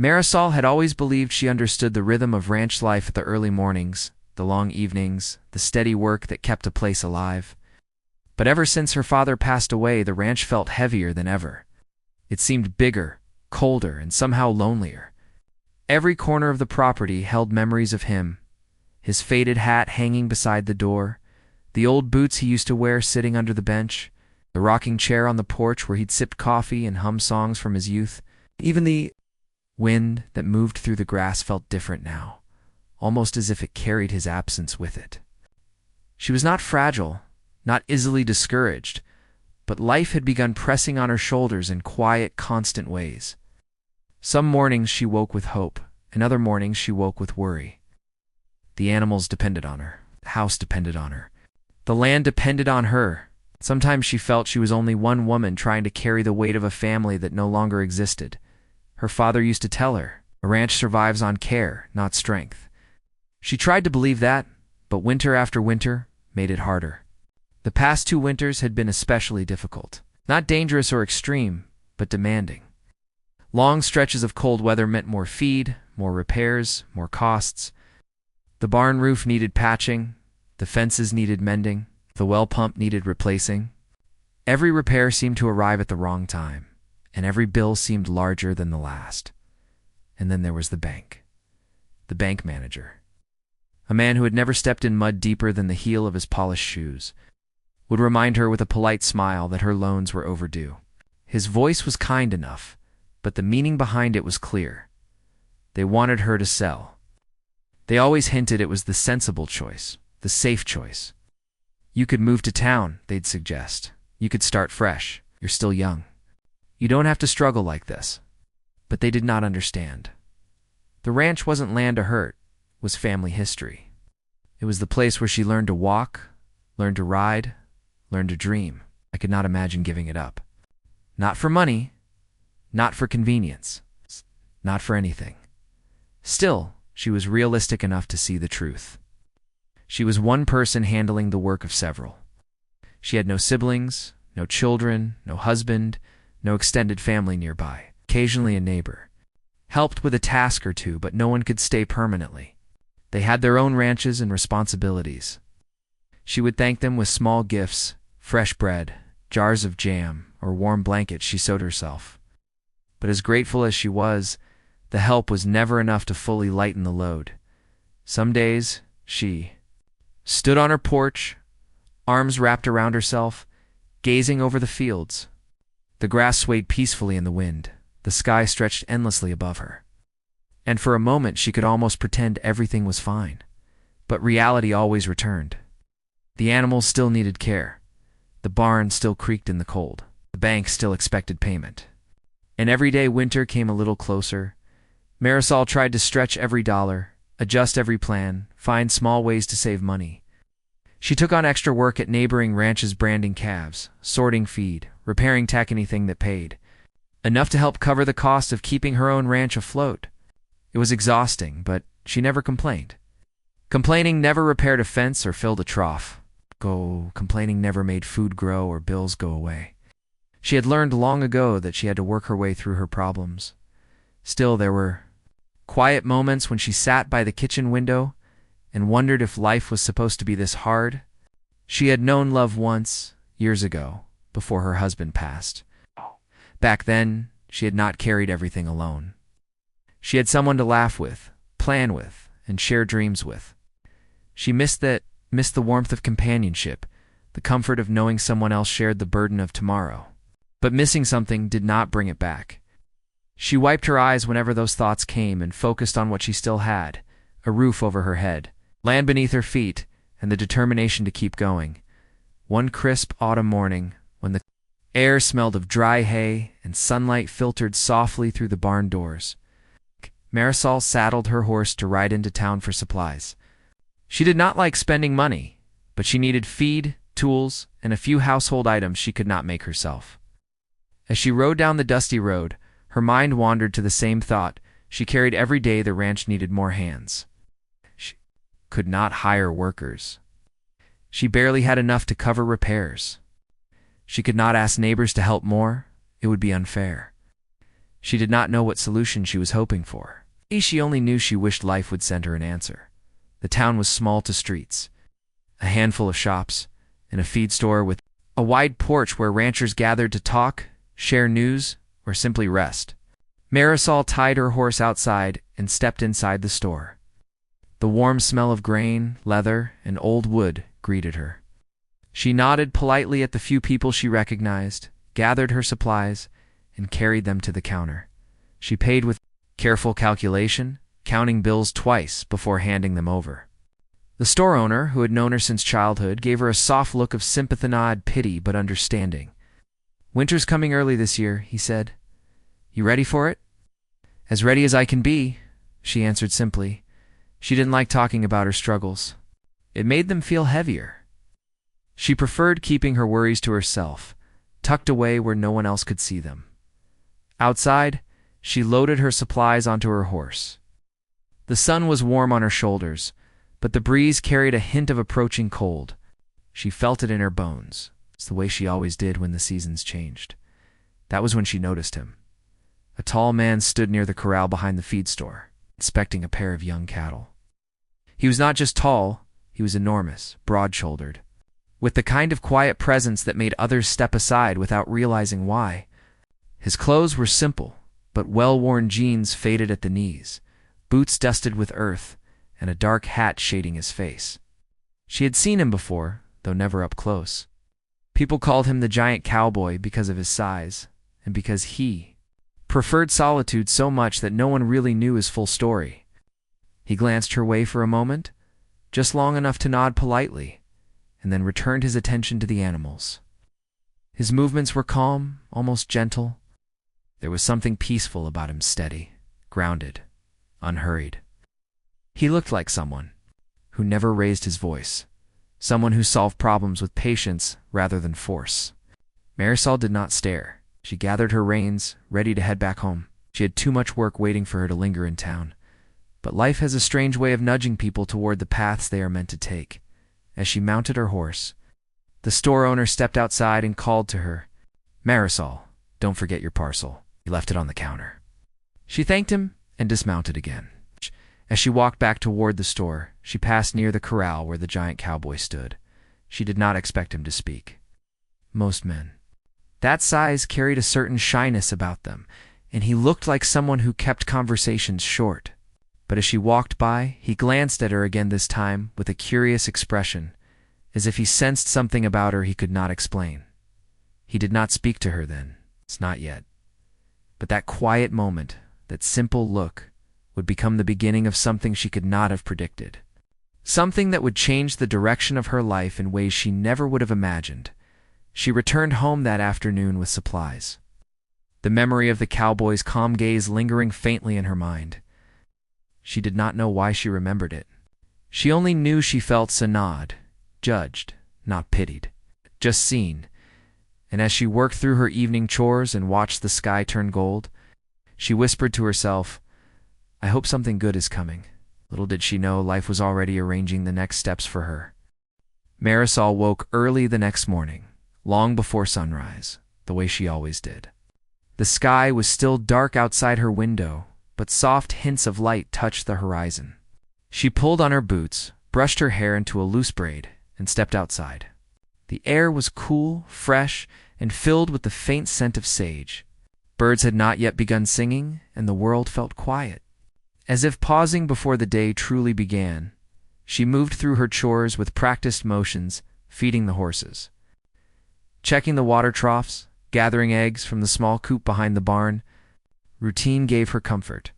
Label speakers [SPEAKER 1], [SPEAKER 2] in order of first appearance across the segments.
[SPEAKER 1] Marisol had always believed she understood the rhythm of ranch life at the early mornings, the long evenings, the steady work that kept a place alive. But ever since her father passed away, the ranch felt heavier than ever. It seemed bigger, colder, and somehow lonelier. Every corner of the property held memories of him, his faded hat hanging beside the door, the old boots he used to wear sitting under the bench, the rocking chair on the porch where he'd sipped coffee and hummed songs from his youth. Even the wind that moved through the grass felt different now, almost as if it carried his absence with it. She was not fragile, not easily discouraged, but life had begun pressing on her shoulders in quiet, constant ways. Some mornings she woke with hope, and other mornings she woke with worry. The animals depended on her. The house depended on her. The land depended on her. Sometimes she felt she was only one woman trying to carry the weight of a family that no longer existed. Her father used to tell her, "A ranch survives on care, not strength." She tried to believe that, but winter after winter made it harder. The past 2 winters had been especially difficult. Not dangerous or extreme, but demanding. Long stretches of cold weather meant more feed, more repairs, more costs. The barn roof needed patching, the fences needed mending, the well pump needed replacing. Every repair seemed to arrive at the wrong time, and every bill seemed larger than the last. And then there was the bank manager. A man who had never stepped in mud deeper than the heel of his polished shoes, would remind her with a polite smile that her loans were overdue. His voice was kind enough, but the meaning behind it was clear. They wanted her to sell. They always hinted it was the sensible choice, the safe choice. You could move to town, they'd suggest. You could start fresh. You're still young. You don't have to struggle like this. But they did not understand. The ranch wasn't land to hurt, it was family history. It was the place where she learned to walk, learned to ride, learned to dream. I could not imagine giving it up. Not for money, not for convenience, not for anything. Still, she was realistic enough to see the truth. She was one person handling the work of several. She had no siblings, no children, no husband, no extended family nearby. Occasionally a neighbor helped with a task or two, but no one could stay permanently. They had their own ranches and responsibilities. She would thank them with small gifts, fresh bread, jars of jam, or warm blankets she sewed herself. But as grateful as she was, the help was never enough to fully lighten the load. Some days, she stood on her porch, arms wrapped around herself, gazing over the fields. The grass swayed peacefully in the wind. The sky stretched endlessly above her. And for a moment she could almost pretend everything was fine. But reality always returned. The animals still needed care. The barn still creaked in the cold. The bank still expected payment. And every day winter came a little closer. Marisol tried to stretch every dollar, adjust every plan, find small ways to save money. She took on extra work at neighboring ranches branding calves, sorting feed, repairing anything that paid. Enough to help cover the cost of keeping her own ranch afloat. It was exhausting, but she never complained. Complaining never repaired a fence or filled a trough. Complaining never made food grow or bills go away. She had learned long ago that she had to work her way through her problems. Still, there were quiet moments when she sat by the kitchen window and wondered if life was supposed to be this hard. She had known love once, years ago, before her husband passed. Back then, she had not carried everything alone. She had someone to laugh with, plan with, and share dreams with. She missed the warmth of companionship, the comfort of knowing someone else shared the burden of tomorrow. But missing something did not bring it back. She wiped her eyes whenever those thoughts came and focused on what she still had, a roof over her head, land beneath her feet, and the determination to keep going. One crisp autumn morning, when the air smelled of dry hay and sunlight filtered softly through the barn doors, Marisol saddled her horse to ride into town for supplies. She did not like spending money, but she needed feed, tools, and a few household items she could not make herself. As she rode down the dusty road, her mind wandered to the same thought. She carried every day the ranch needed more hands. She could not hire workers. She barely had enough to cover repairs. She could not ask neighbors to help more. It would be unfair. She did not know what solution she was hoping for. She only knew she wished life would send her an answer. The town was small to streets, a handful of shops, and a feed store with a wide porch where ranchers gathered to talk, share news, or simply rest. Marisol tied her horse outside and stepped inside the store. The warm smell of grain, leather, and old wood greeted her. She nodded politely at the few people she recognized, gathered her supplies, and carried them to the counter. She paid with careful calculation, counting bills twice before handing them over. The store owner, who had known her since childhood, gave her a soft look of sympathetic pity but understanding. "Winter's coming early this year," he said. "You ready for it?" "As ready as I can be," she answered simply. She didn't like talking about her struggles. It made them feel heavier. She preferred keeping her worries to herself, tucked away where no one else could see them. Outside, she loaded her supplies onto her horse. The sun was warm on her shoulders, but the breeze carried a hint of approaching cold. She felt it in her bones. It's the way she always did when the seasons changed. That was when she noticed him. A tall man stood near the corral behind the feed store, inspecting a pair of young cattle. He was not just tall, he was enormous, broad-shouldered, with the kind of quiet presence that made others step aside without realizing why. His clothes were simple, but well-worn jeans faded at the knees, boots dusted with earth, and a dark hat shading his face. She had seen him before, though never up close. People called him the giant cowboy because of his size, and because he preferred solitude so much that no one really knew his full story. He glanced her way for a moment, just long enough to nod politely, and then returned his attention to the animals. His movements were calm, almost gentle. There was something peaceful about him, steady, grounded, unhurried. He looked like someone who never raised his voice, someone who solved problems with patience rather than force. Marisol did not stare. She gathered her reins, ready to head back home. She had too much work waiting for her to linger in town. But life has a strange way of nudging people toward the paths they are meant to take. As she mounted her horse, the store owner stepped outside and called to her, "Marisol, don't forget your parcel." He left it on the counter. She thanked him and dismounted again. As she walked back toward the store, she passed near the corral where the giant cowboy stood. She did not expect him to speak. Most men that size carried a certain shyness about them, and he looked like someone who kept conversations short. But as she walked by, he glanced at her again, this time with a curious expression, as if he sensed something about her he could not explain. He did not speak to her then. It's not yet. But that quiet moment, that simple look, would become the beginning of something she could not have predicted. Something that would change the direction of her life in ways she never would have imagined. She returned home that afternoon with supplies, the memory of the cowboy's calm gaze lingering faintly in her mind. She did not know why she remembered it. She only knew she felt sanad, judged, not pitied, just seen. And as she worked through her evening chores and watched the sky turn gold, she whispered to herself, "I hope something good is coming." Little did she know life was already arranging the next steps for her. Marisol woke early the next morning, long before sunrise, the way she always did. The sky was still dark outside her window, but soft hints of light touched the horizon. She pulled on her boots, brushed her hair into a loose braid, and stepped outside. The air was cool, fresh, and filled with the faint scent of sage. Birds had not yet begun singing, and the world felt quiet. As if pausing before the day truly began, she moved through her chores with practiced motions, feeding the horses, checking the water troughs, gathering eggs from the small coop behind the barn. Routine gave her comfort.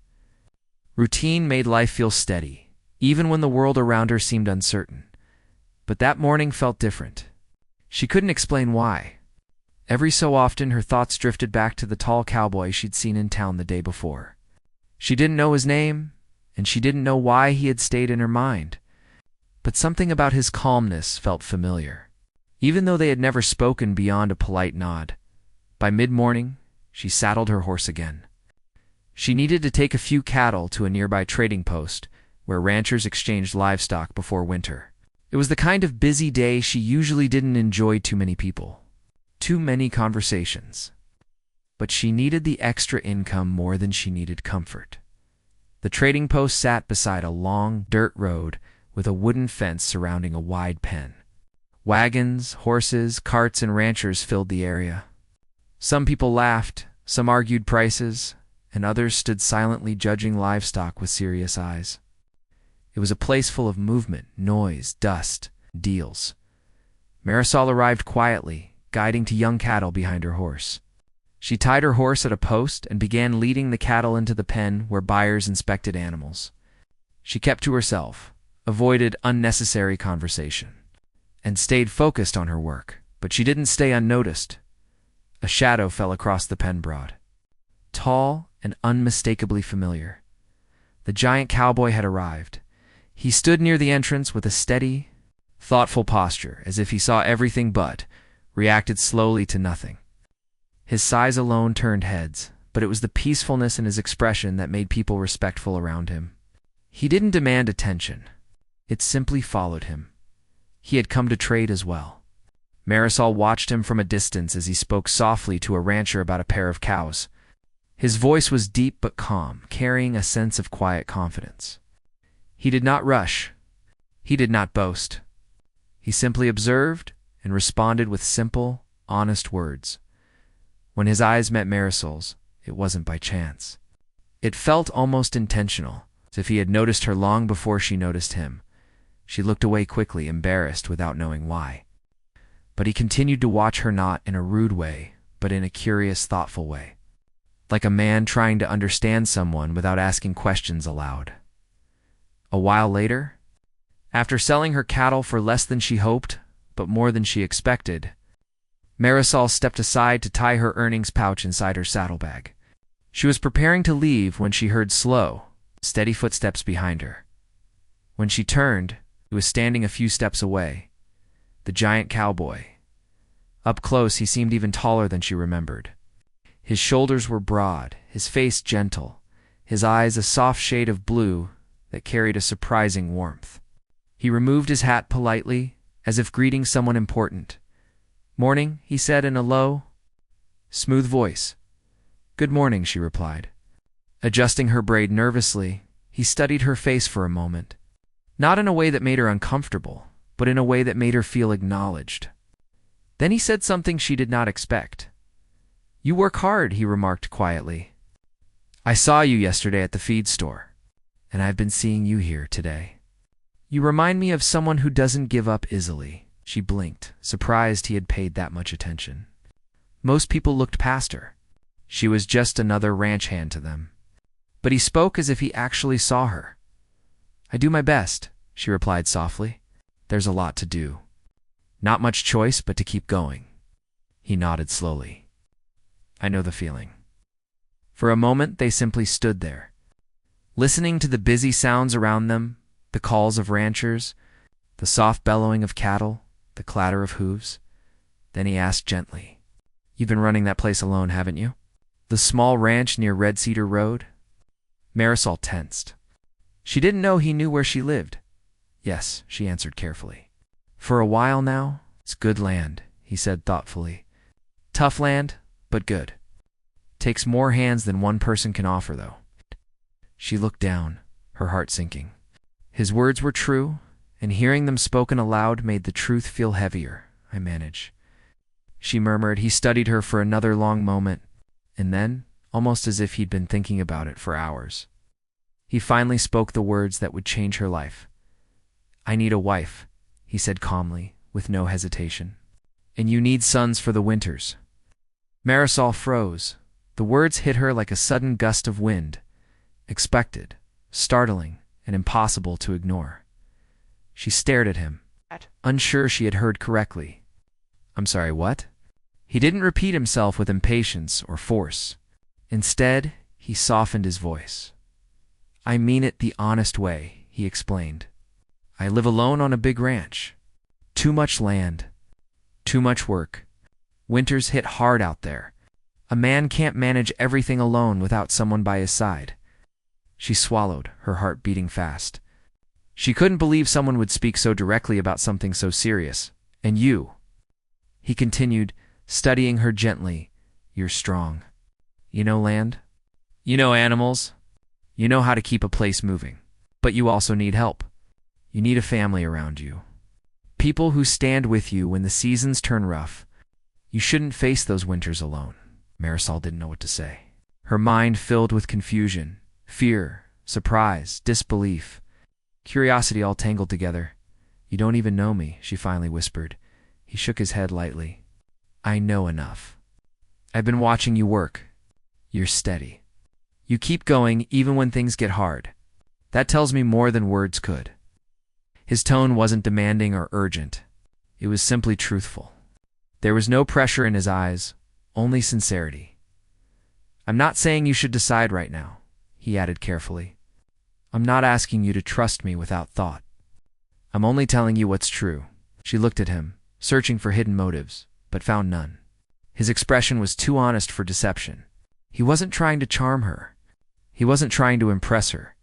[SPEAKER 1] Routine made life feel steady, even when the world around her seemed uncertain. But that morning felt different. She couldn't explain why. Every so often her thoughts drifted back to the tall cowboy she'd seen in town the day before. She didn't know his name, and she didn't know why he had stayed in her mind. But something about his calmness felt familiar, even though they had never spoken beyond a polite nod. By mid-morning, she saddled her horse again. She needed to take a few cattle to a nearby trading post, where ranchers exchanged livestock before winter. It was the kind of busy day she usually didn't enjoy. Too many people, too many conversations. but she needed the extra income more than she needed comfort. The trading post sat beside a long dirt road with a wooden fence surrounding a wide pen. Wagons, horses, carts, and ranchers filled the area. Some people laughed, some argued prices, and others stood silently judging livestock with serious eyes. It was a place full of movement, noise, dust, deals. Marisol arrived quietly, guiding to young cattle behind her horse. She tied her horse at a post and began leading the cattle into the pen where buyers inspected animals. She kept to herself, avoided unnecessary conversation, and stayed focused on her work. But she didn't stay unnoticed. A shadow fell across the pen broad. Tall and unmistakably familiar. The giant cowboy had arrived. He stood near the entrance with a steady, thoughtful posture, as if he saw everything but reacted slowly to nothing. His size alone turned heads, but it was the peacefulness in his expression that made people respectful around him. He didn't demand attention. It simply followed him. He had come to trade as well. Marisol watched him from a distance as he spoke softly to a rancher about a pair of cows. His voice was deep but calm, carrying a sense of quiet confidence. He did not rush. He did not boast. He simply observed and responded with simple, honest words. When his eyes met Marisol's, it wasn't by chance. It felt almost intentional, as if he had noticed her long before she noticed him. She looked away quickly, embarrassed without knowing why. But he continued to watch her, not in a rude way, but in a curious, thoughtful way. Like a man trying to understand someone without asking questions aloud. A while later, after selling her cattle for less than she hoped, but more than she expected, Marisol stepped aside to tie her earnings pouch inside her saddlebag. She was preparing to leave when she heard slow, steady footsteps behind her. When she turned, he was standing a few steps away, the giant cowboy. Up close, he seemed even taller than she remembered. His shoulders were broad, his face gentle, his eyes a soft shade of blue that carried a surprising warmth. He removed his hat politely, as if greeting someone important. "Morning," he said in a low, smooth voice. "Good morning," she replied. Adjusting her braid nervously, he studied her face for a moment. Not in a way that made her uncomfortable, but in a way that made her feel acknowledged. Then he said something she did not expect. "You work hard," he remarked quietly. "I saw you yesterday at the feed store, and I've been seeing you here today. You remind me of someone who doesn't give up easily." She blinked, surprised he had paid that much attention. Most people looked past her. She was just another ranch hand to them. But he spoke as if he actually saw her. "I do my best," she replied softly. "There's a lot to do. Not much choice but to keep going." He nodded slowly. "I know the feeling." For a moment they simply stood there, listening to the busy sounds around them, the calls of ranchers, the soft bellowing of cattle, the clatter of hooves. Then he asked gently, "You've been running that place alone, haven't you? The small ranch near Red Cedar Road?" Marisol tensed. She didn't know he knew where she lived. "Yes," she answered carefully. "For a while now, it's good land," he said thoughtfully. "Tough land, but good. Takes more hands than one person can offer, though." She looked down, her heart sinking. His words were true, and hearing them spoken aloud made the truth feel heavier. "I manage," she murmured. He studied her for another long moment, and then, almost as if he'd been thinking about it for hours, he finally spoke the words that would change her life. "I need a wife," he said calmly, with no hesitation. "And you need sons for the winters." Marisol froze. The words hit her like a sudden gust of wind, expected, startling, and impossible to ignore. She stared at him, unsure she had heard correctly. "I'm sorry, what?" He didn't repeat himself with impatience or force. Instead, he softened his voice. "I mean it the honest way," he explained. "I live alone on a big ranch. Too much land. Too much work. Winters hit hard out there. A man can't manage everything alone without someone by his side." She swallowed, her heart beating fast. She couldn't believe someone would speak so directly about something so serious. "And you," he continued, studying her gently, "you're strong. You know land. You know animals. You know how to keep a place moving. But you also need help. You need a family around you. People who stand with you when the seasons turn rough. You shouldn't face those winters alone. Marisol didn't know what to say. Her mind filled with confusion, fear, surprise, disbelief, curiosity all tangled together. You don't even know me, she finally whispered. He shook his head lightly. I know enough. I've been watching you work. You're steady. You keep going even when things get hard. That tells me more than words could. His tone wasn't demanding or urgent. It was simply truthful. There was no pressure in his eyes, only sincerity. I'm not saying you should decide right now, he added carefully. I'm not asking you to trust me without thought. I'm only telling you what's true. She looked at him, searching for hidden motives, but found none. His expression was too honest for deception. He wasn't trying to charm her. He wasn't trying to impress her.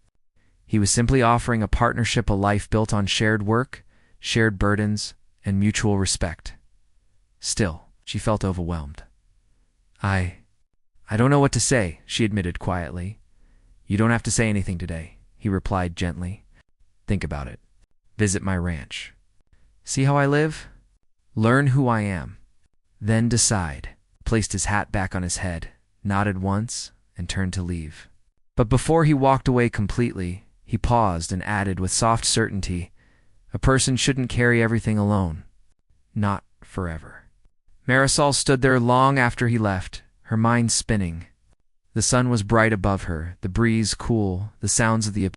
[SPEAKER 1] He was simply offering a partnership, a life built on shared work, shared burdens, and mutual respect. Still, she felt overwhelmed. I don't know what to say, she admitted quietly. You don't have to say anything today, he replied gently. Think about it. Visit my ranch. See how I live? Learn who I am. Then decide. Placed his hat back on his head, nodded once, and turned to leave. But before he walked away completely, he paused and added with soft certainty, a person shouldn't carry everything alone. Not forever. Marisol stood there long after he left, her mind spinning. The sun was bright above her, the breeze cool, the sounds of the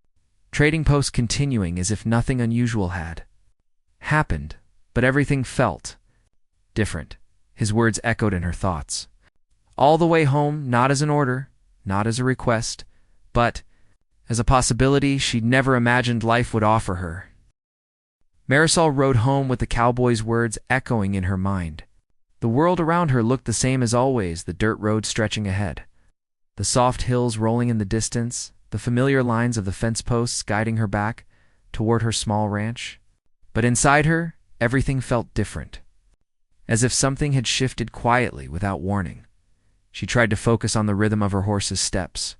[SPEAKER 1] trading post continuing as if nothing unusual had happened, but everything felt different. His words echoed in her thoughts. All the way home, not as an order, not as a request, but as a possibility she'd never imagined life would offer her. Marisol rode home with the cowboy's words echoing in her mind. The world around her looked the same as always, the dirt road stretching ahead, the soft hills rolling in the distance, the familiar lines of the fence posts guiding her back toward her small ranch. But inside her, everything felt different, as if something had shifted quietly without warning. She tried to focus on the rhythm of her horse's steps,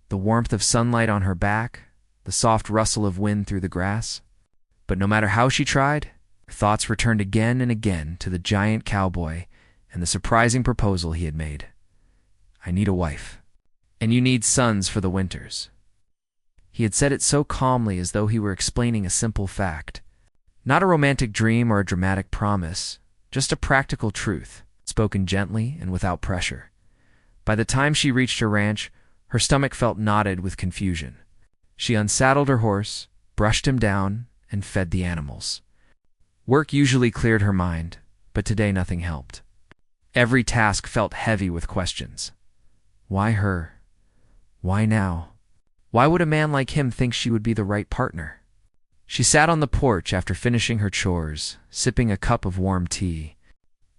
[SPEAKER 1] the warmth of sunlight on her back, the soft rustle of wind through the grass. But no matter how she tried, her thoughts returned again and again to the giant cowboy and the surprising proposal he had made. I need a wife, and you need sons for the winters. He had said it so calmly as though he were explaining a simple fact. Not a romantic dream or a dramatic promise, just a practical truth, spoken gently and without pressure. By the time she reached her ranch, her stomach felt knotted with confusion. She unsaddled her horse, brushed him down, and fed the animals. Work usually cleared her mind, but today nothing helped. Every task felt heavy with questions. Why her? Why now? Why would a man like him think she would be the right partner? She sat on the porch after finishing her chores, sipping a cup of warm tea.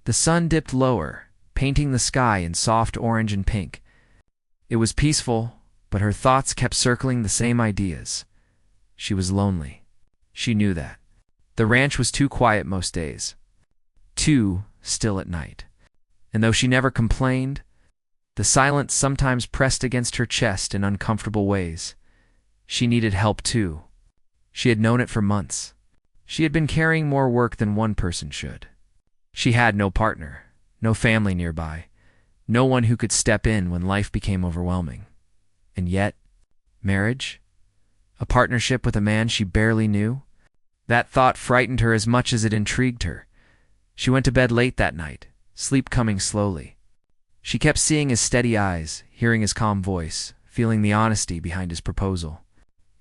[SPEAKER 1] The sun dipped lower, painting the sky in soft orange and pink. It was peaceful, but her thoughts kept circling the same ideas. She was lonely. She knew that. The ranch was too quiet most days, too still at night. And though she never complained, the silence sometimes pressed against her chest in uncomfortable ways. She needed help too. She had known it for months. She had been carrying more work than one person should. She had no partner, no family nearby, no one who could step in when life became overwhelming. And yet, marriage? A partnership with a man she barely knew? That thought frightened her as much as it intrigued her. She went to bed late that night, sleep coming slowly. She kept seeing his steady eyes, hearing his calm voice, feeling the honesty behind his proposal.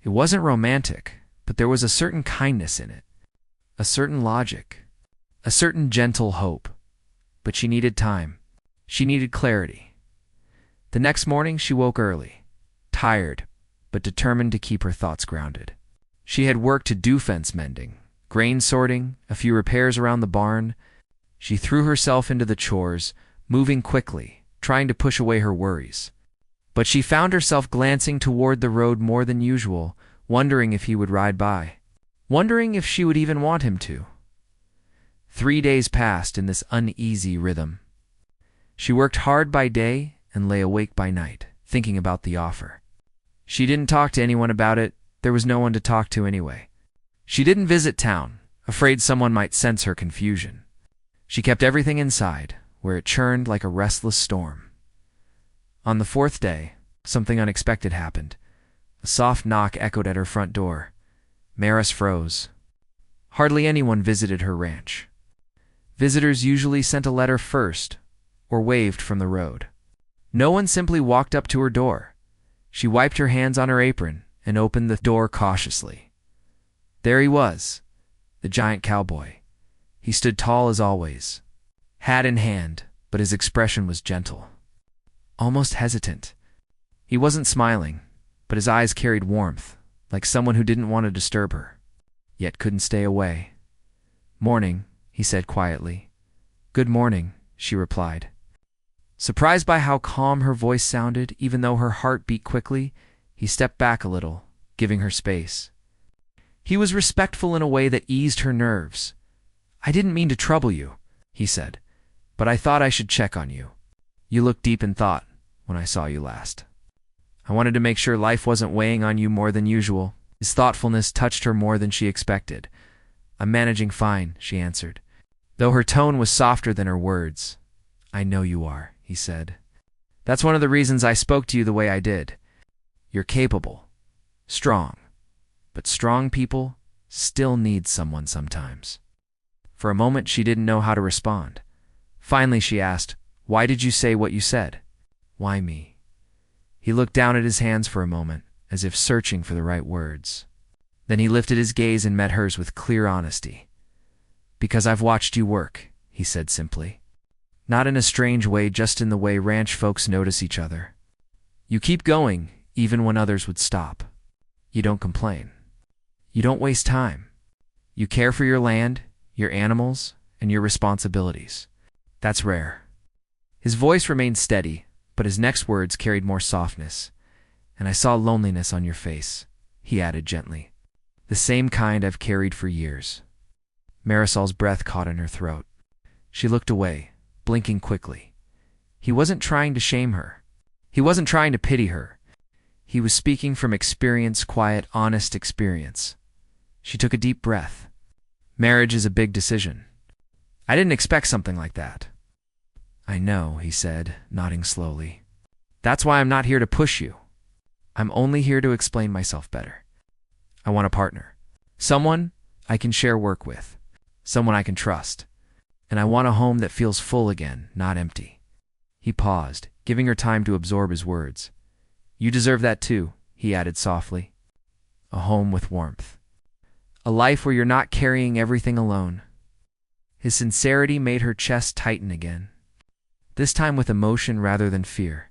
[SPEAKER 1] It wasn't romantic, but there was a certain kindness in it, a certain logic, a certain gentle hope. But she needed time. She needed clarity. The next morning she woke early, tired, but determined to keep her thoughts grounded. She had work to do: fence mending, grain sorting, a few repairs around the barn. She threw herself into the chores, moving quickly, trying to push away her worries. But she found herself glancing toward the road more than usual, wondering if he would ride by, wondering if she would even want him to. 3 days passed in this uneasy rhythm. She worked hard by day and lay awake by night, thinking about the offer. She didn't talk to anyone about it. There was no one to talk to anyway. She didn't visit town, afraid someone might sense her confusion. She kept everything inside, where it churned like a restless storm. On the fourth day, something unexpected happened. A soft knock echoed at her front door. Maris froze. Hardly anyone visited her ranch. Visitors usually sent a letter first, or waved from the road. No one simply walked up to her door. She wiped her hands on her apron and opened the door cautiously. There he was, the giant cowboy. He stood tall as always, hat in hand, but his expression was gentle, almost hesitant. He wasn't smiling, but his eyes carried warmth, like someone who didn't want to disturb her, yet couldn't stay away. "Morning," he said quietly. "Good morning," she replied. Surprised by how calm her voice sounded, even though her heart beat quickly, he stepped back a little, giving her space. He was respectful in a way that eased her nerves. "I didn't mean to trouble you," he said, "but I thought I should check on you. You looked deep in thought when I saw you last. I wanted to make sure life wasn't weighing on you more than usual." His thoughtfulness touched her more than she expected. "I'm managing fine," she answered, though her tone was softer than her words. "I know you are," he said. "That's one of the reasons I spoke to you the way I did. You're capable, strong, but strong people still need someone sometimes." For a moment, she didn't know how to respond. Finally, she asked, "Why did you say what you said?" "Why me?" He looked down at his hands for a moment, as if searching for the right words. Then he lifted his gaze and met hers with clear honesty. "Because I've watched you work," he said simply. Not in a strange way, just in the way ranch folks notice each other. You keep going, even when others would stop. You don't complain. You don't waste time. You care for your land, your animals, and your responsibilities. That's rare. His voice remained steady, but his next words carried more softness. "And I saw loneliness on your face," he added gently. "The same kind I've carried for years." Marisol's breath caught in her throat. She looked away, blinking quickly. He wasn't trying to shame her. He wasn't trying to pity her. He was speaking from experience, quiet, honest experience. She took a deep breath. "Marriage is a big decision. I didn't expect something like that." "I know," he said, nodding slowly. "That's why I'm not here to push you. I'm only here to explain myself better. I want a partner. Someone I can share work with. Someone I can trust. And I want a home that feels full again, not empty." He paused, giving her time to absorb his words. "You deserve that too," he added softly. "A home with warmth. A life where you're not carrying everything alone." His sincerity made her chest tighten again, this time with emotion rather than fear.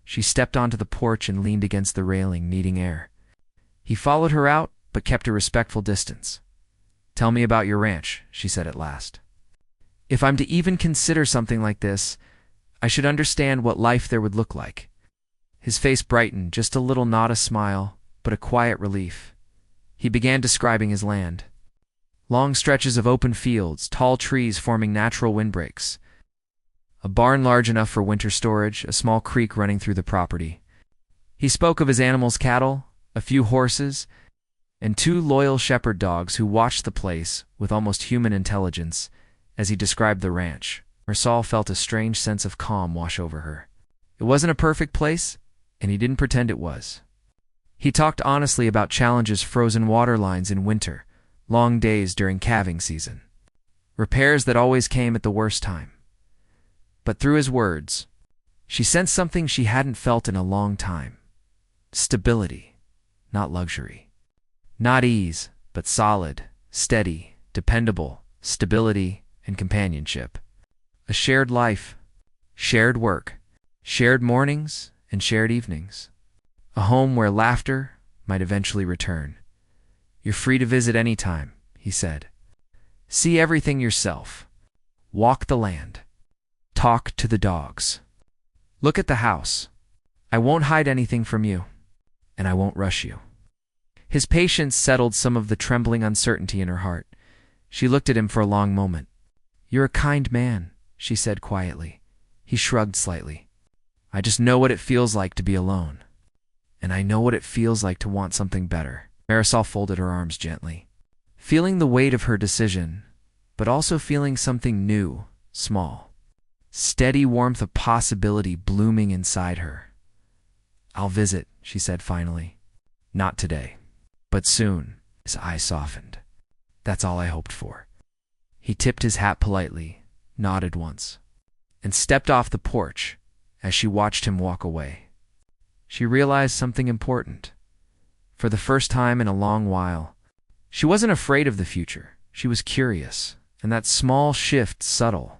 [SPEAKER 1] She stepped onto the porch and leaned against the railing, needing air. He followed her out, but kept a respectful distance. "Tell me about your ranch," she said at last. "If I'm to even consider something like this, I should understand what life there would look like." His face brightened, just a little, not a smile, but a quiet relief. He began describing his land. Long stretches of open fields, tall trees forming natural windbreaks. A barn large enough for winter storage, a small creek running through the property. He spoke of his animals, cattle, a few horses, and 2 loyal shepherd dogs who watched the place with almost human intelligence. As he described the ranch, Marisol felt a strange sense of calm wash over her. It wasn't a perfect place, and he didn't pretend it was. He talked honestly about challenges: frozen water lines in winter, long days during calving season, repairs that always came at the worst time. But through his words, she sensed something she hadn't felt in a long time. Stability, not luxury. Not ease, but solid, steady, dependable, stability and companionship. A shared life, shared work, shared mornings and shared evenings. A home where laughter might eventually return. "You're free to visit any time," he said. "See everything yourself. Walk the land. Talk to the dogs. Look at the house. I won't hide anything from you, and I won't rush you." His patience settled some of the trembling uncertainty in her heart. She looked at him for a long moment. "You're a kind man," she said quietly. He shrugged slightly. I just know what it feels like to be alone. And I know what it feels like to want something better. Marisol folded her arms gently, feeling the weight of her decision, but also feeling something new, small. Steady warmth of possibility blooming inside her. "I'll visit," she said finally. "Not today, but soon." His eyes softened. "That's all I hoped for." He tipped his hat politely, nodded once, and stepped off the porch. As she watched him walk away, she realized something important. For the first time in a long while, she wasn't afraid of the future. She was curious, and that small shift, subtle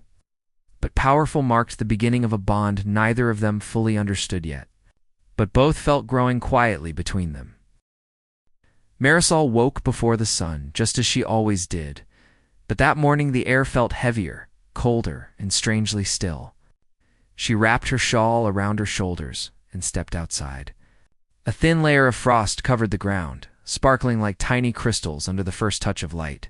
[SPEAKER 1] but powerful, marked the beginning of a bond neither of them fully understood yet, but both felt growing quietly between them. Marisol woke before the sun, just as she always did, but that morning the air felt heavier, colder, and strangely still. She wrapped her shawl around her shoulders and stepped outside. A thin layer of frost covered the ground, sparkling like tiny crystals under the first touch of light.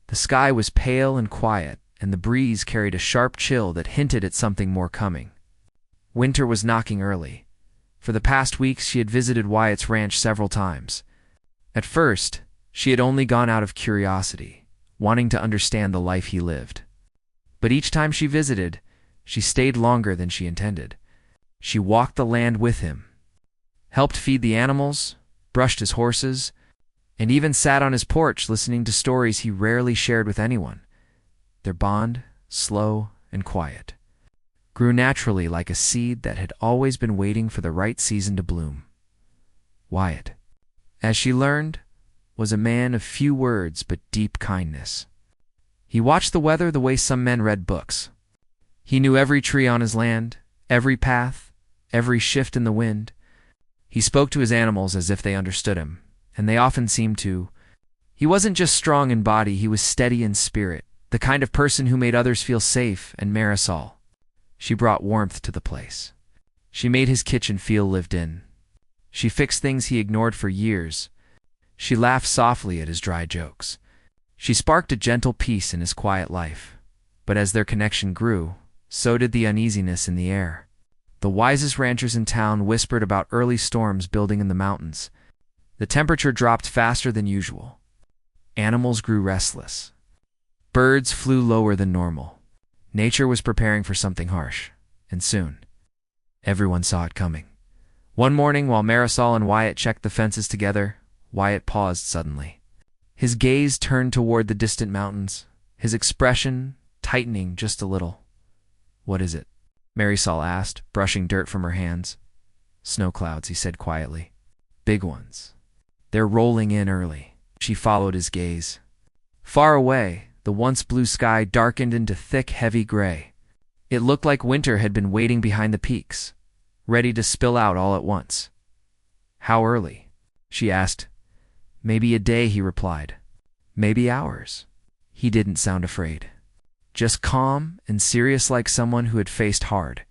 [SPEAKER 1] The sky was pale and quiet, and the breeze carried a sharp chill that hinted at something more coming. Winter was knocking early. For the past weeks she had visited Wyatt's ranch several times. At first, she had only gone out of curiosity, wanting to understand the life he lived. But each time she visited, she stayed longer than she intended. She walked the land with him, helped feed the animals, brushed his horses, and even sat on his porch listening to stories he rarely shared with anyone. Their bond, slow and quiet, grew naturally like a seed that had always been waiting for the right season to bloom. Wyatt, as she learned, was a man of few words but deep kindness. He watched the weather the way some men read books. He knew every tree on his land, every path, every shift in the wind. He spoke to his animals as if they understood him, and they often seemed to. He wasn't just strong in body, he was steady in spirit, the kind of person who made others feel safe. And Marisol, she brought warmth to the place. She made his kitchen feel lived in. She fixed things he ignored for years. She laughed softly at his dry jokes. She sparked a gentle peace in his quiet life. But as their connection grew, so did the uneasiness in the air. The wisest ranchers in town whispered about early storms building in the mountains. The temperature dropped faster than usual. Animals grew restless. Birds flew lower than normal. Nature was preparing for something harsh, and soon. Everyone saw it coming. One morning, while Marisol and Wyatt checked the fences together, Wyatt paused suddenly. His gaze turned toward the distant mountains, his expression tightening just a little. "What is it?" Marisol asked, brushing dirt from her hands. "Snow clouds," he said quietly. "Big ones. They're rolling in early." She followed his gaze. Far away, the once blue sky darkened into thick, heavy gray. It looked like winter had been waiting behind the peaks, ready to spill out all at once. "How early?" she asked. "Maybe a day," he replied. "Maybe hours." He didn't sound afraid. Just calm and serious, like someone who had faced hard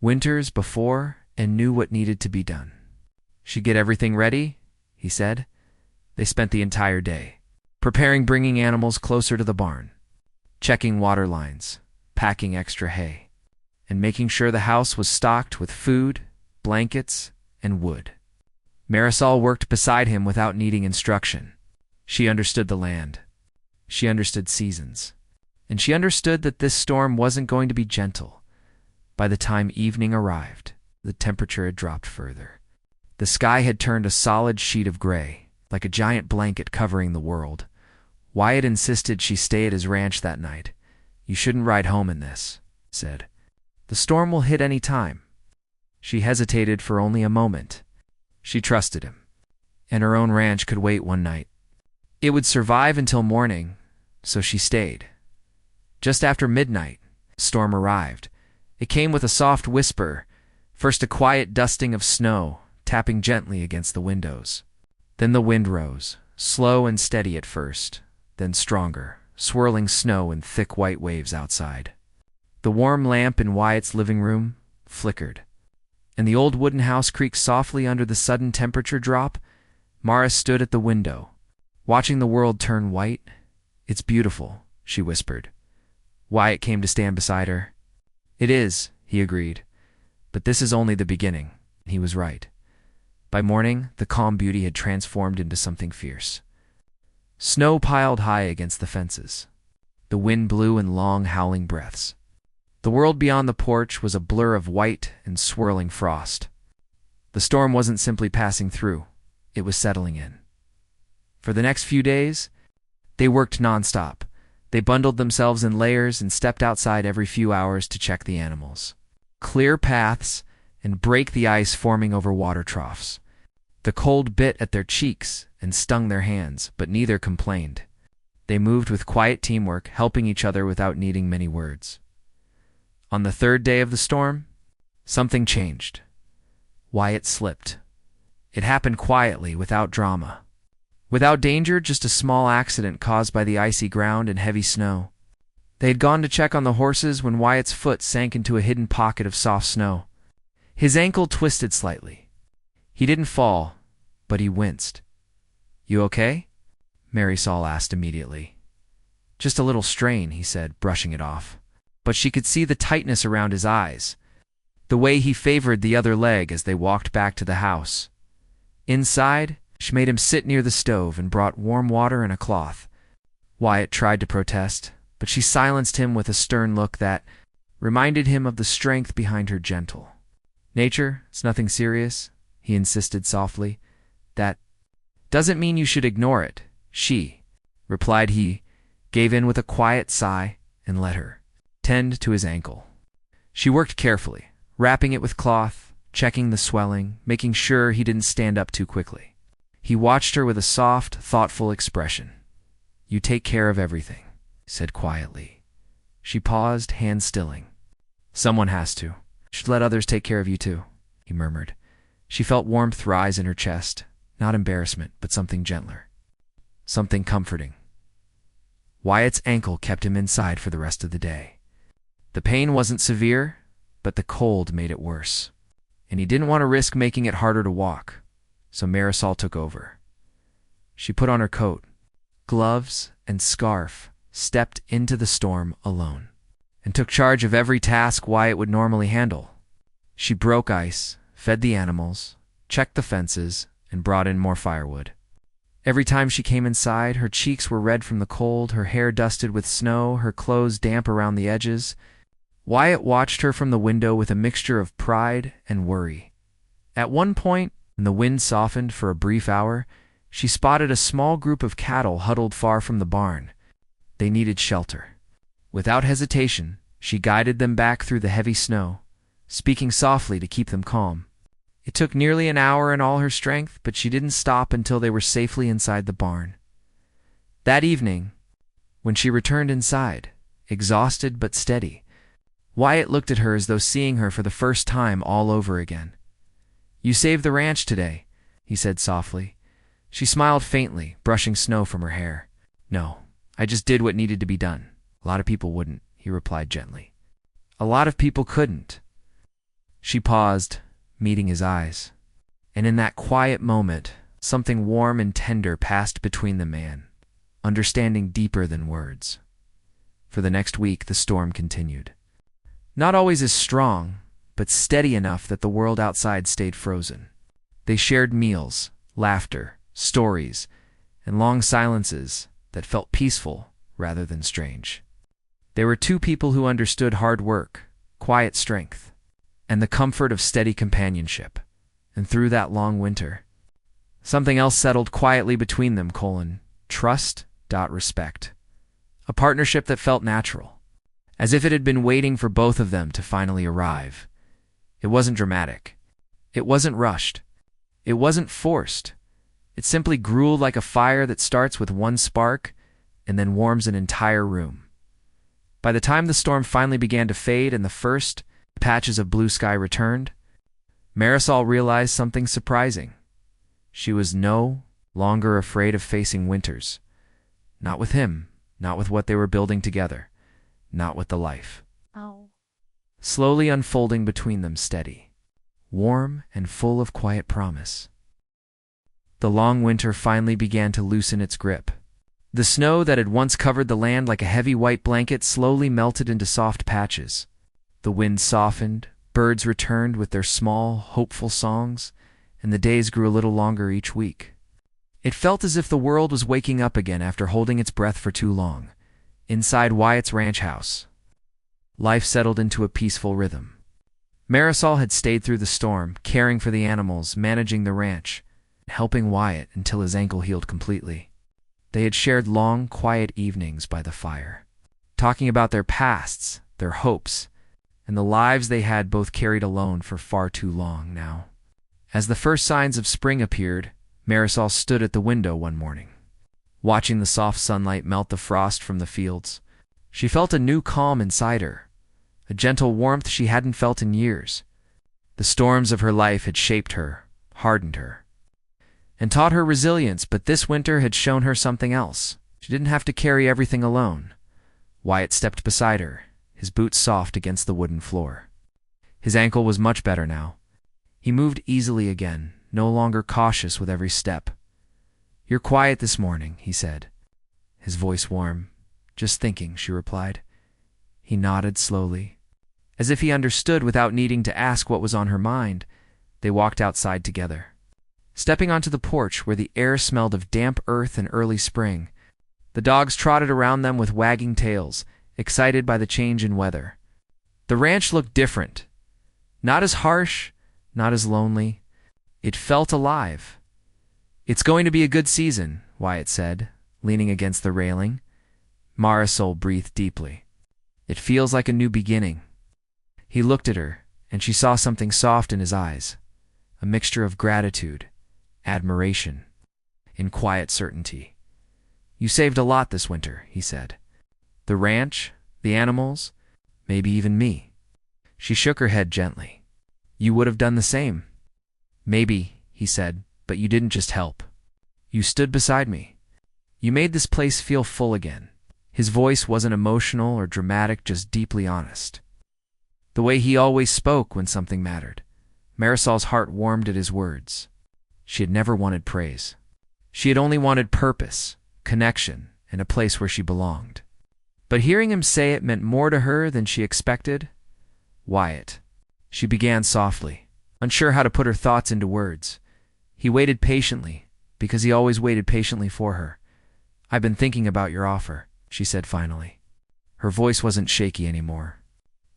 [SPEAKER 1] winters before and knew what needed to be done. "Should get everything ready?" he said. They spent the entire day preparing, bringing animals closer to the barn, checking water lines, packing extra hay, and making sure the house was stocked with food, blankets, and wood. Marisol worked beside him without needing instruction. She understood the land. She understood seasons. And she understood that this storm wasn't going to be gentle. By the time evening arrived, the temperature had dropped further. The sky had turned a solid sheet of gray, like a giant blanket covering the world. Wyatt insisted she stay at his ranch that night. "You shouldn't ride home in this," he said. "The storm will hit any time." She hesitated for only a moment. She trusted him, and her own ranch could wait one night. It would survive until morning, so she stayed. Just after midnight, the storm arrived. It came with a soft whisper, first a quiet dusting of snow, tapping gently against the windows. Then the wind rose, slow and steady at first, then stronger, swirling snow in thick white waves outside. The warm lamp in Wyatt's living room flickered, and the old wooden house creaked softly under the sudden temperature drop. Mara stood at the window, watching the world turn white. "It's beautiful," she whispered. Wyatt came to stand beside her. "It is," he agreed, But this is only the beginning. He was right. By morning, the calm beauty had transformed into something fierce. Snow piled high against the fences. The wind blew in long, howling breaths. The world beyond the porch was a blur of white and swirling frost. The storm wasn't simply passing through, it was settling in. For the next few days, they worked nonstop. They bundled themselves in layers and stepped outside every few hours to check the animals, clear paths, and break the ice forming over water troughs. The cold bit at their cheeks and stung their hands, but neither complained. They moved with quiet teamwork, helping each other without needing many words. On the third day of the storm, something changed. Wyatt slipped. It happened quietly, without drama. Without danger, just a small accident caused by the icy ground and heavy snow. They had gone to check on the horses when Wyatt's foot sank into a hidden pocket of soft snow. His ankle twisted slightly. He didn't fall, but he winced. "You okay?" Marisol asked immediately. "Just a little strain," he said, brushing it off. But she could see the tightness around his eyes, the way he favored the other leg as they walked back to the house. Inside, she made him sit near the stove and brought warm water and a cloth. Wyatt tried to protest, but she silenced him with a stern look that reminded him of the strength behind her gentle. "Nature, it's nothing serious," he insisted softly. "That doesn't mean you should ignore it," she replied. He gave in with a quiet sigh and let her tend to his ankle. She worked carefully, wrapping it with cloth, checking the swelling, making sure he didn't stand up too quickly. He watched her with a soft, thoughtful expression. "You take care of everything," he said quietly. She paused, hands stilling. "Someone has to. Should let others take care of you too," he murmured. She felt warmth rise in her chest, not embarrassment, but something gentler, something comforting. Wyatt's ankle kept him inside for the rest of the day. The pain wasn't severe, but the cold made it worse, and he didn't want to risk making it harder to walk, so Marisol took over. She put on her coat, gloves, and scarf, stepped into the storm alone, and took charge of every task Wyatt would normally handle. She broke ice, fed the animals, checked the fences, and brought in more firewood. Every time she came inside, her cheeks were red from the cold, her hair dusted with snow, her clothes damp around the edges. Wyatt watched her from the window with a mixture of pride and worry. At one point, when the wind softened for a brief hour, she spotted a small group of cattle huddled far from the barn. They needed shelter. Without hesitation, she guided them back through the heavy snow, speaking softly to keep them calm. It took nearly an hour and all her strength, but she didn't stop until they were safely inside the barn. That evening, when she returned inside, exhausted but steady, Wyatt looked at her as though seeing her for the first time all over again. "You saved the ranch today," he said softly. She smiled faintly, brushing snow from her hair. "No, I just did what needed to be done. A lot of people wouldn't," he replied gently. "A lot of people couldn't." She paused, meeting his eyes, and in that quiet moment, something warm and tender passed between the man, understanding deeper than words. For the next week, the storm continued. Not always as strong, but steady enough that the world outside stayed frozen. They shared meals, laughter, stories, and long silences that felt peaceful rather than strange. They were two people who understood hard work, quiet strength, and the comfort of steady companionship. And through that long winter, something else settled quietly between them: trust, respect. A partnership that felt natural, as if it had been waiting for both of them to finally arrive. It wasn't dramatic. It wasn't rushed. It wasn't forced. It simply grew like a fire that starts with one spark and then warms an entire room. By the time the storm finally began to fade and the first patches of blue sky returned, Marisol realized something surprising. She was no longer afraid of facing winters. Not with him, not with what they were building together, not with the life slowly unfolding between them, steady, warm, and full of quiet promise. The long winter finally began to loosen its grip. The snow that had once covered the land like a heavy white blanket slowly melted into soft patches. The wind softened, Birds returned with their small, hopeful songs, and the days grew a little longer each week. It felt as if the world was waking up again after holding its breath for too long. Inside Wyatt's ranch house, life settled into a peaceful rhythm. Marisol had stayed through the storm, caring for the animals, managing the ranch, helping Wyatt until his ankle healed completely. They had shared long, quiet evenings by the fire, talking about their pasts, their hopes, and the lives they had both carried alone for far too long now. As the first signs of spring appeared, Marisol stood at the window one morning, watching the soft sunlight melt the frost from the fields. She felt a new calm inside her, a gentle warmth she hadn't felt in years. The storms of her life had shaped her, hardened her, and taught her resilience, but this winter had shown her something else. She didn't have to carry everything alone. Wyatt stepped beside her, his boots soft against the wooden floor. His ankle was much better now. He moved easily again, no longer cautious with every step. "You're quiet this morning," he said, his voice warm. "Just thinking," she replied. He nodded slowly, as if he understood without needing to ask what was on her mind. They walked outside together, stepping onto the porch where the air smelled of damp earth and early spring. The dogs trotted around them with wagging tails, excited by the change in weather. The ranch looked different. Not as harsh, not as lonely. It felt alive. "It's going to be a good season," Wyatt said, leaning against the railing. Marisol breathed deeply. "It feels like a new beginning." He looked at her, and she saw something soft in his eyes, a mixture of gratitude, admiration, and quiet certainty. "You saved a lot this winter," he said. "The ranch, the animals, maybe even me." She shook her head gently. "You would have done the same." "Maybe," he said, "but you didn't just help. You stood beside me. You made this place feel full again." His voice wasn't emotional or dramatic, just deeply honest. The way he always spoke when something mattered. Marisol's heart warmed at his words. She had never wanted praise. She had only wanted purpose, connection, and a place where she belonged. But hearing him say it meant more to her than she expected. "Wyatt," she began softly, unsure how to put her thoughts into words. He waited patiently, because he always waited patiently for her. "I've been thinking about your offer," she said finally. Her voice wasn't shaky anymore.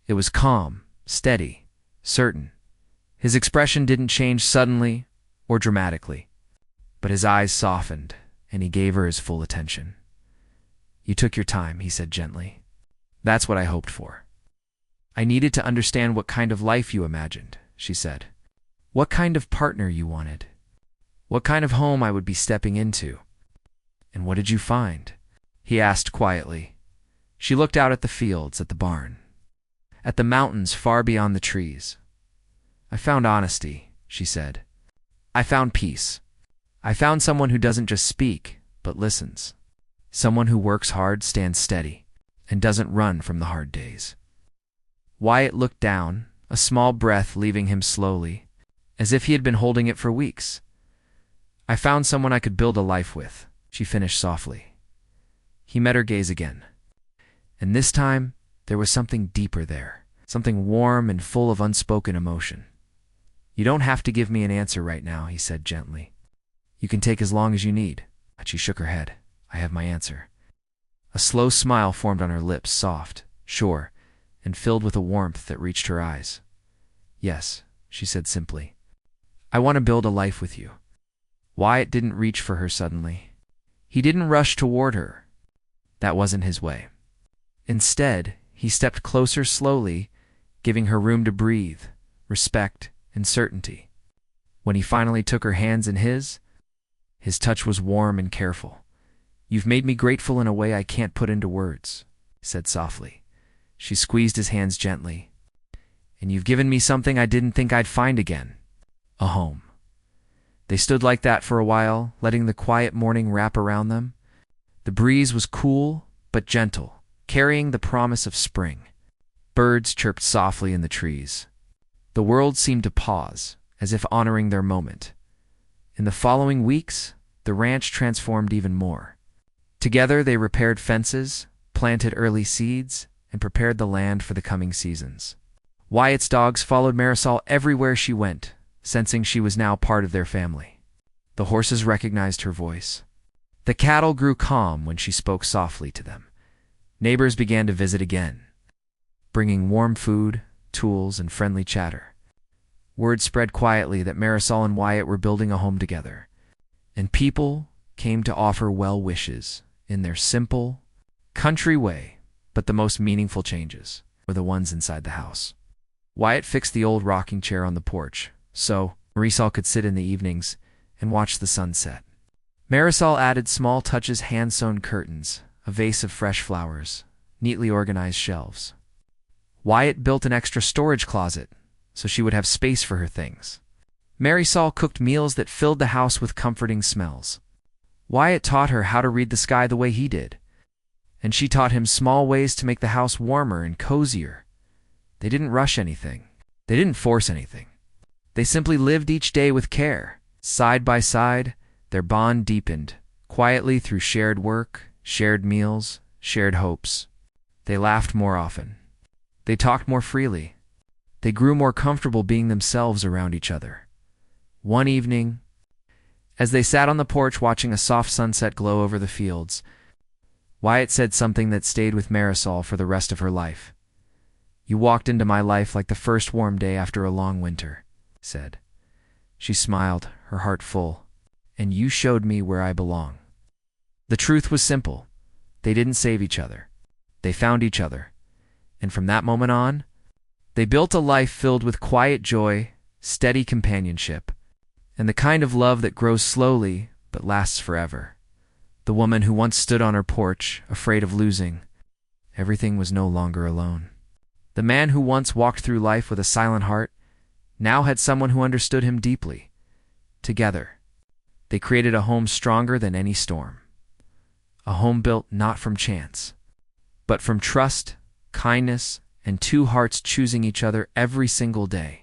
[SPEAKER 1] It was calm, steady, certain. His expression didn't change suddenly or dramatically, but his eyes softened, and he gave her his full attention. "You took your time," he said gently. "That's what I hoped for." "I needed to understand what kind of life you imagined," she said. "What kind of partner you wanted. What kind of home I would be stepping into." "And what did you find?" he asked quietly. She looked out at the fields, at the barn, at the mountains far beyond the trees. "I found honesty," she said. "I found peace. I found someone who doesn't just speak, but listens. Someone who works hard, stands steady, and doesn't run from the hard days." Wyatt looked down, a small breath leaving him slowly, as if he had been holding it for weeks. "I found someone I could build a life with," she finished softly. He met her gaze again, and this time there was something deeper there, something warm and full of unspoken emotion. "You don't have to give me an answer right now," he said gently. "You can take as long as you need." But she shook her head. "I have my answer." A slow smile formed on her lips, soft, sure, and filled with a warmth that reached her eyes. "Yes," she said simply. "I want to build a life with you." Wyatt didn't reach for her suddenly. He didn't rush toward her. That wasn't his way. Instead, he stepped closer slowly, giving her room to breathe, respect, and certainty. When he finally took her hands in his touch was warm and careful. "You've made me grateful in a way I can't put into words," he said softly. She squeezed his hands gently. "And you've given me something I didn't think I'd find again. A home." They stood like that for a while, letting the quiet morning wrap around them. The breeze was cool, but gentle, carrying the promise of spring. Birds chirped softly in the trees. The world seemed to pause, as if honoring their moment. In the following weeks, the ranch transformed even more. Together they repaired fences, planted early seeds, and prepared the land for the coming seasons. Wyatt's dogs followed Marisol everywhere she went, sensing she was now part of their family. The horses recognized her voice. The cattle grew calm when she spoke softly to them. Neighbors began to visit again, bringing warm food, tools, and friendly chatter. Word spread quietly that Marisol and Wyatt were building a home together, and people came to offer well wishes in their simple, country way, but the most meaningful changes were the ones inside the house. Wyatt fixed the old rocking chair on the porch, so Marisol could sit in the evenings and watch the sunset. Marisol added small touches: hand-sewn curtains, a vase of fresh flowers, neatly organized shelves. Wyatt built an extra storage closet so she would have space for her things. Marisol cooked meals that filled the house with comforting smells. Wyatt taught her how to read the sky the way he did, and she taught him small ways to make the house warmer and cozier. They didn't rush anything. They didn't force anything. They simply lived each day with care. Side by side, their bond deepened, quietly through shared work, shared meals, shared hopes. They laughed more often. They talked more freely. They grew more comfortable being themselves around each other. One evening, as they sat on the porch watching a soft sunset glow over the fields, Wyatt said something that stayed with Marisol for the rest of her life. "You walked into my life like the first warm day after a long winter," he said. She smiled, her heart full. "And you showed me where I belong." The truth was simple. They didn't save each other. They found each other. And from that moment on, they built a life filled with quiet joy, steady companionship, and the kind of love that grows slowly but lasts forever. The woman who once stood on her porch, afraid of losing everything, was no longer alone. The man who once walked through life with a silent heart now had someone who understood him deeply. Together, they created a home stronger than any storm. A home built not from chance, but from trust, kindness, and two hearts choosing each other every single day.